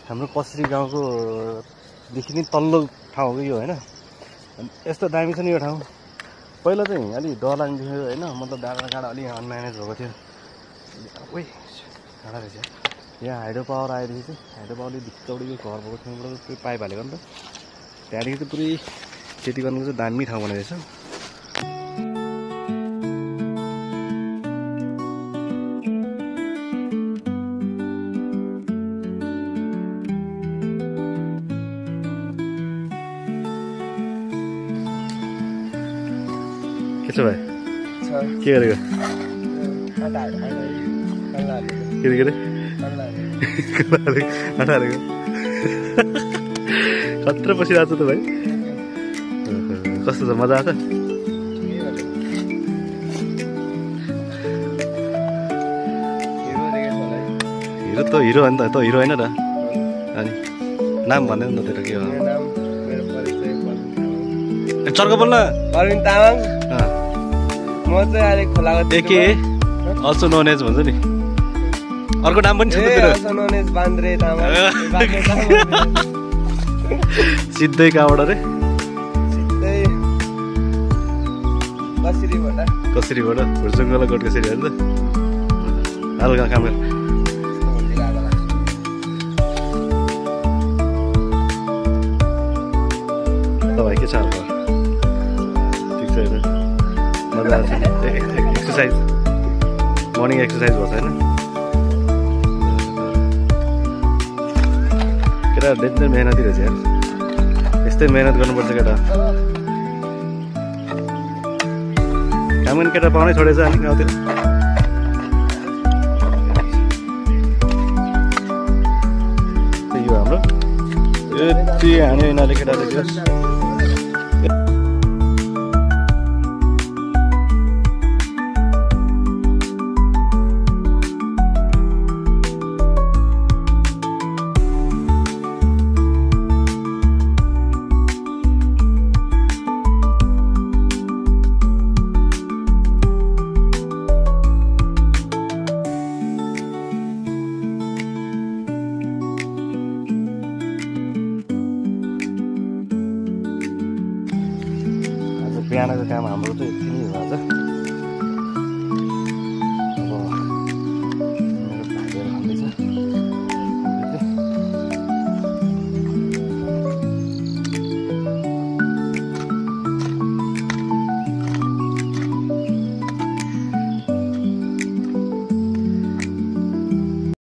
हाम्रो कसरी गाउँको देखि नै तल्लो ठाउँ हो यो हैन। यस्तो दामी छ नि यो ठाउँ। पहिला चाहिँ अलि डर लाग्ने थियो हैन, मतलब डाँडा अलि अनम्यानेज भएको थियो। ओइ डाँडा रहेछ यहाँ। हाइड्रो पावर आएदेखि चाहिँ हाइड्रो पावरले भित्रबाट यो घर भएको ठाउँबाट पुरै पाइप हालेको नि त, त्यहाँदेखि चाहिँ पुरै खेती गर्नुको चाहिँ दामी ठाउँ बनाइरहेछ। के छ भाइ? के गरेको? खतरा बसिरहेको छ त भाइ। कस्तो छ, मजा आउँछ? हिरो त हिरो हो नि त, त हिरो होइन र? अनि नाम भन्दैन न तेरो? के हो चर्को बोल्न? अरविन्द तामाङ। म चाहिँ अहिले खोलाको के अल्सो नोन एज भन्छ नि। अर्को नाम पनि छ तेरो? अल्सो नोन एज बान्द्रे तामाङ। सिधै कहाँबाट रे? सिधै कसरीबाट हुर्चुङ्गला गोठ कसरी होइन त? हल्का काम गर। तपाईँ के छ हल्का? ठिक छ होइन? मजा आउँछ? एक्सर्साइज मर्निङ एक्सर्साइज भएको छैन? केटा डेन्जर मेहनती रहेछ यार। यस्तै मेहनत गर्नुपर्छ केटा। काम गर्ने केटा पाउनै छोडेछ अनि गाउँतिर। यो हाम्रो यति हान्यो यिनीहरूले केटाले त्यो। बिहानको काम हाम्रो चाहिँ